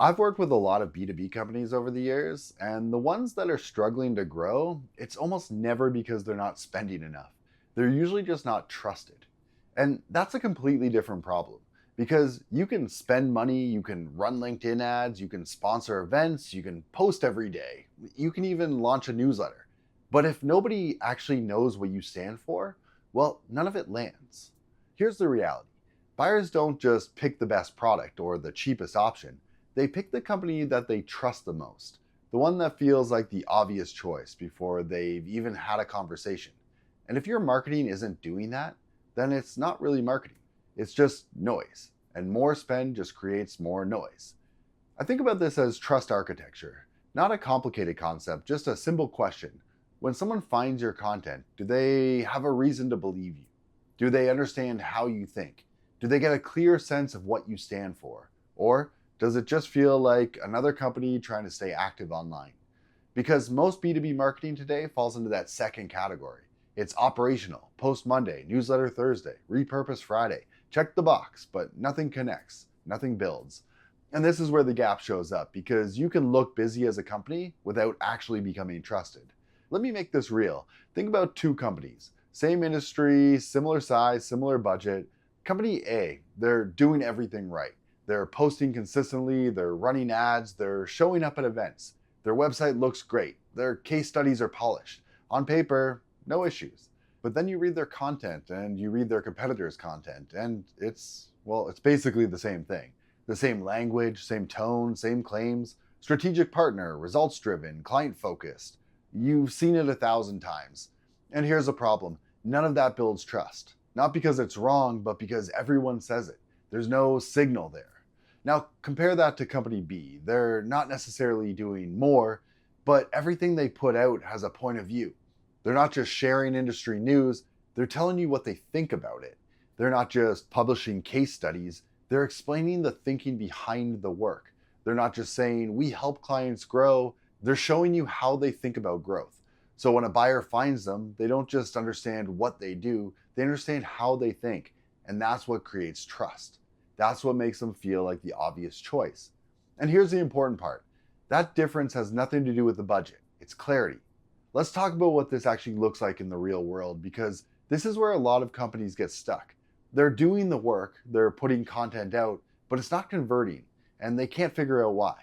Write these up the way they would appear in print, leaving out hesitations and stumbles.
I've worked with a lot of B2B companies over the years, and the ones that are struggling to grow, it's almost never because they're not spending enough. They're usually just not trusted. And that's a completely different problem because you can spend money, you can run LinkedIn ads, you can sponsor events, you can post every day, you can even launch a newsletter. But if nobody actually knows what you stand for, well, none of it lands. Here's the reality: buyers don't just pick the best product or the cheapest option. They pick the company that they trust the most, the one that feels like the obvious choice before they've even had a conversation. And if your marketing isn't doing that, then it's not really marketing. It's just noise. And more spend just creates more noise. I think about this as trust architecture, not a complicated concept, just a simple question. When someone finds your content, do they have a reason to believe you? Do they understand how you think? Do they get a clear sense of what you stand for? Or does it just feel like another company trying to stay active online? Because most B2B marketing today falls into that second category. It's operational, post Monday, newsletter Thursday, repurpose Friday. Check the box, but nothing connects, nothing builds. And this is where the gap shows up because you can look busy as a company without actually becoming trusted. Let me make this real. Think about two companies, same industry, similar size, similar budget. Company A, they're doing everything right. They're posting consistently, they're running ads, they're showing up at events. Their website looks great. Their case studies are polished. On paper, no issues. But then you read their content and you read their competitors' content, and it's basically the same thing. The same language, same tone, same claims. Strategic partner, results driven, client focused. You've seen it 1,000 times. And here's the problem: none of that builds trust. Not because it's wrong, but because everyone says it. There's no signal there. Now, compare that to Company B. They're not necessarily doing more, but everything they put out has a point of view. They're not just sharing industry news, they're telling you what they think about it. They're not just publishing case studies, they're explaining the thinking behind the work. They're not just saying, we help clients grow, they're showing you how they think about growth. So when a buyer finds them, they don't just understand what they do, they understand how they think. And that's what creates trust. That's what makes them feel like the obvious choice. And here's the important part: that difference has nothing to do with the budget, it's clarity. Let's talk about what this actually looks like in the real world because this is where a lot of companies get stuck. They're doing the work, they're putting content out, but it's not converting, and they can't figure out why.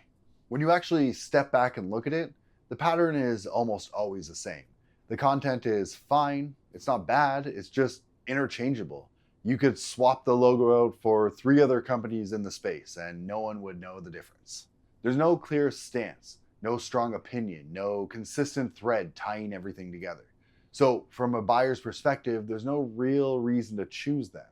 When you actually step back and look at it, the pattern is almost always the same. The content is fine, it's not bad, it's just interchangeable. You could swap the logo out for 3 other companies in the space and no one would know the difference. There's no clear stance, no strong opinion, no consistent thread tying everything together. So, from a buyer's perspective, there's no real reason to choose them.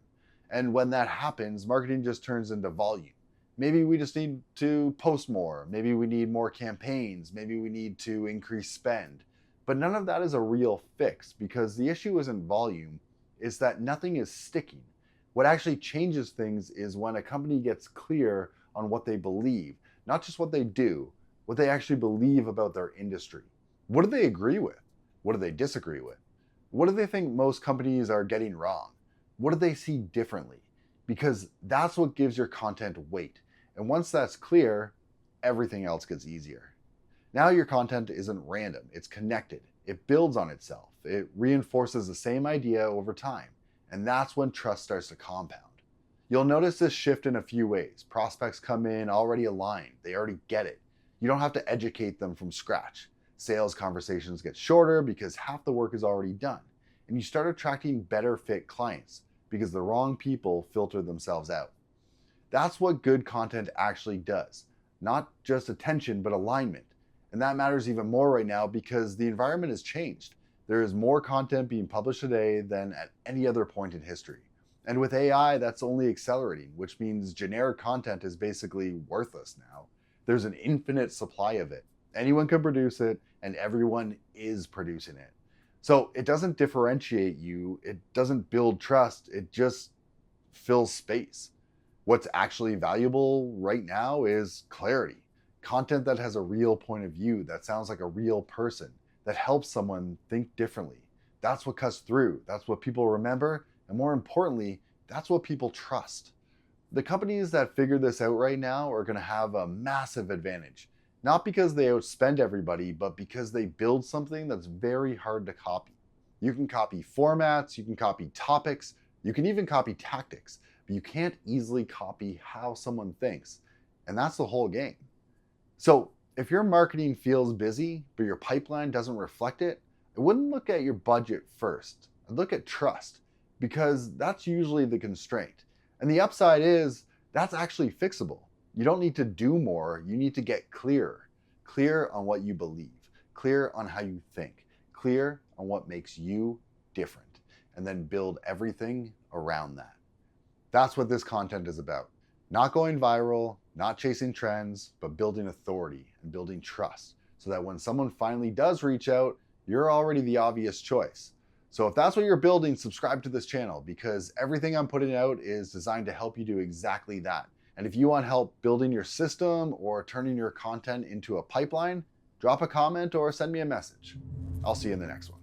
And when that happens, marketing just turns into volume. Maybe we just need to post more. Maybe we need more campaigns. Maybe we need to increase spend. But none of that is a real fix because the issue isn't volume, it's that nothing is sticking. What actually changes things is when a company gets clear on what they believe, not just what they do, what they actually believe about their industry. What do they agree with? What do they disagree with? What do they think most companies are getting wrong? What do they see differently? Because that's what gives your content weight. And once that's clear, everything else gets easier. Now your content isn't random, it's connected. It builds on itself. It reinforces the same idea over time. And that's when trust starts to compound. You'll notice this shift in a few ways. Prospects come in already aligned, they already get it. You don't have to educate them from scratch. Sales conversations get shorter because half the work is already done. And you start attracting better fit clients because the wrong people filter themselves out. That's what good content actually does. Not just attention, but alignment. And that matters even more right now because the environment has changed. There is more content being published today than at any other point in history. And with AI, that's only accelerating, which means generic content is basically worthless now. There's an infinite supply of it. Anyone can produce it, and everyone is producing it. So it doesn't differentiate you, it doesn't build trust, it just fills space. What's actually valuable right now is clarity. Content that has a real point of view, that sounds like a real person, that helps someone think differently. That's what cuts through. That's what people remember. And more importantly, that's what people trust. The companies that figure this out right now are going to have a massive advantage. Not because they outspend everybody, but because they build something that's very hard to copy. You can copy formats, you can copy topics, you can even copy tactics, but you can't easily copy how someone thinks. And that's the whole game. So if your marketing feels busy, but your pipeline doesn't reflect it, I wouldn't look at your budget first. I'd look at trust, because that's usually the constraint. And the upside is that's actually fixable. You don't need to do more, you need to get clearer. Clear on what you believe, clear on how you think, clear on what makes you different, and then build everything around that. That's what this content is about. Not going viral, not chasing trends, but building authority and building trust so that when someone finally does reach out, you're already the obvious choice. So if that's what you're building, subscribe to this channel, because everything I'm putting out is designed to help you do exactly that. And if you want help building your system or turning your content into a pipeline, drop a comment or send me a message. I'll see you in the next one.